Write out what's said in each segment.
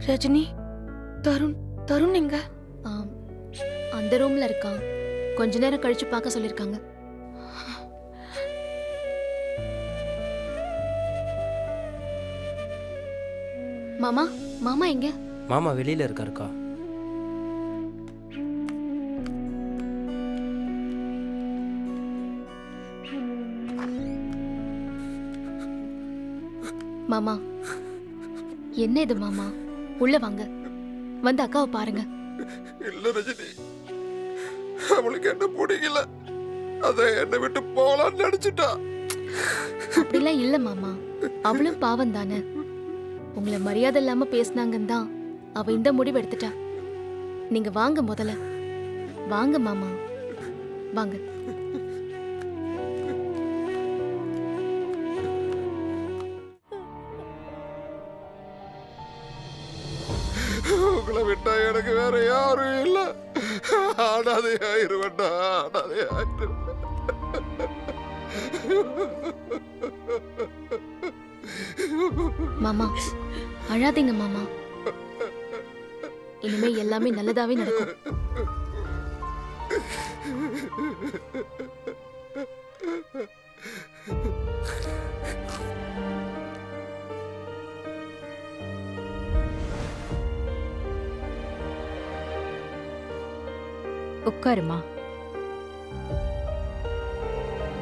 ரஜினி, தருண் தருண் எங்க? ஆம், அந்த ரூம்ல இருக்கான். கொஞ்ச நேரம் கழிச்சு பார்க்க சொல்லிருக்காங்க. மாமா, மாமா எங்க? மாமா வெளியில இருக்காருக்கா. மாமா, என்ன இது மாமா? உள்ள வாங்க, வந்து அக்காவை பாருங்க. இல்ல ரஜினி, அவளுக்கு என்ன பிடிக்கல, அத என்னை விட்டு போலான்னு நினைச்சிட்டா. அப்படிலாம் இல்ல மாமா, அவளும் பாவம் தானே. உங்களை மரியாதை இல்லாம பேசினாங்கன்னு தான் அவ இந்த முடிவு எடுத்துட்டா. நீங்க வாங்க முதல்ல, வாங்க மாமா, வாங்க. உங்களை விட்டா எனக்கு வேற யாரும் இல்ல. அனாதை ஆயிருவேண்டா, அனாதை ஆயிருவேன். மாமா, அழாதீங்க மாமா. இனிமே எல்லாமே நல்லதாவே நடக்கும். உட்காருமா.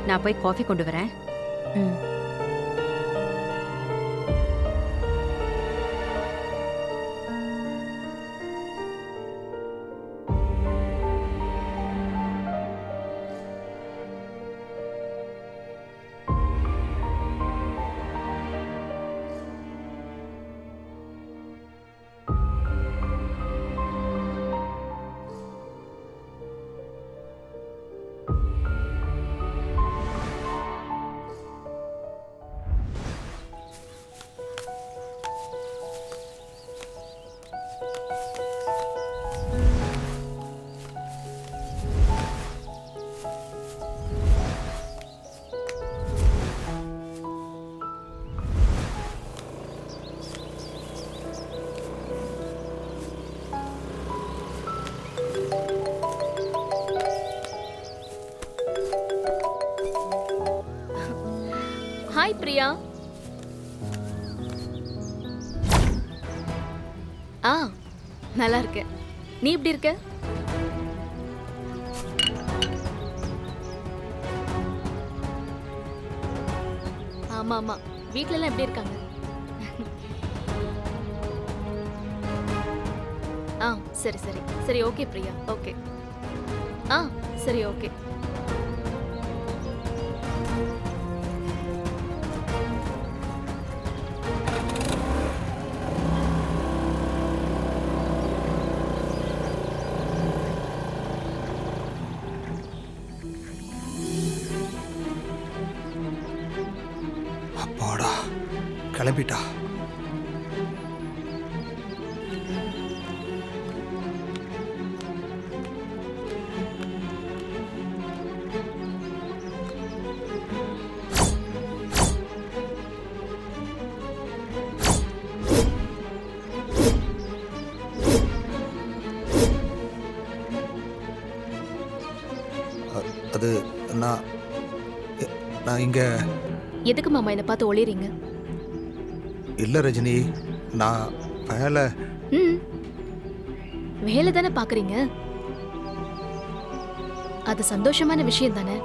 நான் போய் காஃபி கொண்டு வரேன். ம். ஹாய் பிரியா. ஆ, நல்லா இருக்க. நீ எப்படி இருக்க? ஆமா ஆமா, வீட்ல எல்லாம் எப்படி இருக்காங்க? ஆ, சரி சரி சரி, ஓகே பிரியா, ஓகே. ஆ, சரி, ஓகே. அப்பாடா, கிளம்பிட்டா. அது நான் இங்க எதுக்கு மாமா என்னை பார்த்து ஒளிறீங்க? இல்ல ரஜினி, நான் வேலை. ம், வேலை தானே பாக்குறீங்க. அது சந்தோஷமான விஷயம் தானே.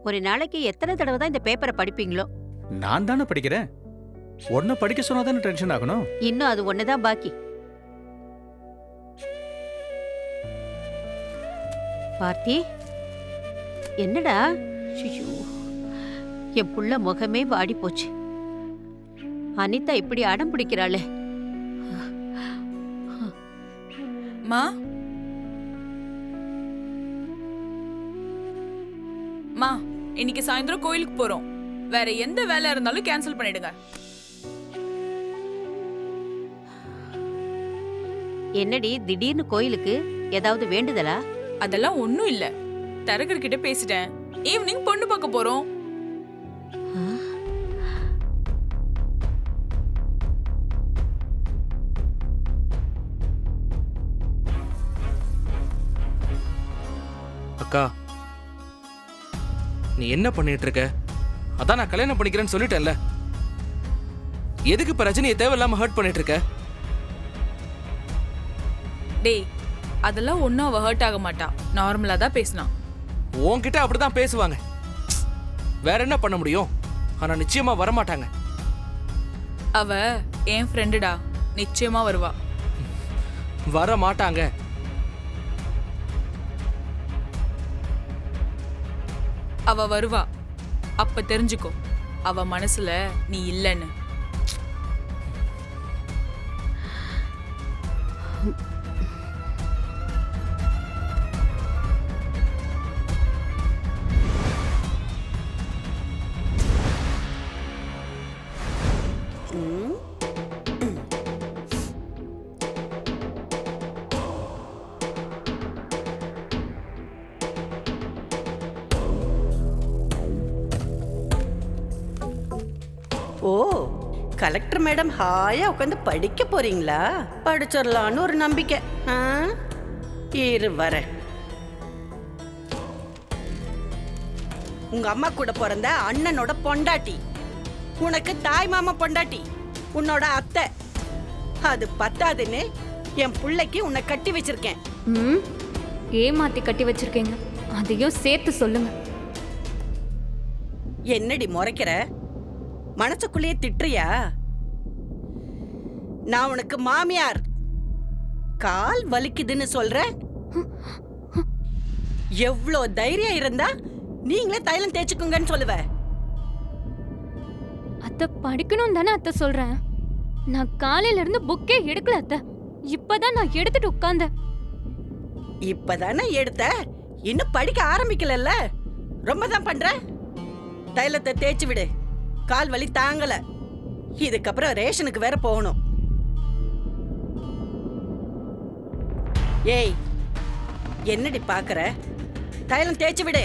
ஒரு நாளைக்கு எத்தனை தடவை தான் இந்த பேப்பரை படிப்பீங்களோ? நான் தானே படிக்கிறேன். உடனே படிக்க சொன்னா தானே டென்ஷன் ஆகணும். இன்னும் அது ஒண்ணுதான் பாக்கி. பார்த்தி, என்னடா? ஐயோ, என் புள்ள முகமே வாடி போச்சு. அனிதா இப்படி அடம் பிடிக்கிறாளே. மா மா இன்னைக்கு சாயந்தரம் கோயிலுக்கு போறோம். வேற எந்த வேலை இருந்தாலும் கேன்சல் பண்ணிடுங்க. என்னடி திடீர்னு கோயிலுக்கு? ஏதாவது வேண்டுதலா? அதெல்லாம் ஒண்ணும் இல்ல. தரகர் கிட்ட பேசிட்டேன். ஈவினிங் பொண்ணு பார்க்க போறோம். அக்கா, நீ என்ன பண்ணிட்டு இருக்க? அதான் நான் கல்யாணம் பண்ணிக்கிறேன்னு சொல்லிட்டேன்ல. எதுக்கு இப்ப ரஜினியை தேவையில்லாம ஹர்ட் பண்ணிட்டு இருக்க? டேய், அதெல்லாம் ஒன்னும் அவ ஹர்ட் ஆக மாட்டா. நார்மலா தான் பேசினான். உன்கிட்ட அப்படிதான் பேசுவாங்க. வேற என்ன பண்ண முடியும்? ஆனா நிச்சயமா வரமாட்டாங்க. அவ என் ஃப்ரெண்டுடா. நிச்சயமா வருவா. வர மாட்டாங்க. அவ வருவா. அப்ப தெரிஞ்சுக்கோ அவ மனசுல நீ இல்லன்னு. ஓ, கலெக்டர் மேடம் ஹாயா உட்காந்து படிக்க போறீங்களா? படிச்சிடலான்னு ஒரு நம்பிக்கை. ஆ, இரு வரேன். உங்க அம்மா கூட பிறந்த அண்ணனோட பொண்டாட்டி, உனக்கு தாய் மாமா பொண்டாட்டி, உன்னோட அத்தை. அது பத்தாதுன்னு என் பிள்ளைக்கு உன்னை கட்டி வச்சிருக்கேன். ஏமாத்தி கட்டி வச்சிருக்கீங்க, அதையும் சேர்த்து சொல்லுங்க. என்னடி முறைக்கிற? மனசுக்குள்ளேயே திட்டுறியா? நான் உனக்கு மாமியார். கால் வலிக்குதுன்னு சொல்ற? எவ்வளோ தைரியம் இருந்தா நீங்களே தைலம் தேய்ச்சுக்குங்கன்னு சொல்லுவ. அத்தை படிக்கணும் தானே அத்தை சொல்றேன். நான் காலையில இருந்து புக்கே எடுக்கல அத்தை. இப்பதான் நான் எடுத்துட்டு உட்கார்ந்தேன். இப்பதானே எடுத்த, இன்னும் படிக்க ஆரம்பிக்கலல்ல. ரொம்ப தான் பண்ற. தைலத்தை தேய்ச்சி விடு. கால் வலி தாங்கல. இதுக்கப்புறம் ரேஷனுக்கு வேற போகணும். ஏய், என்னடி பாக்குற? தைலம் தேய்ச்சி விடு.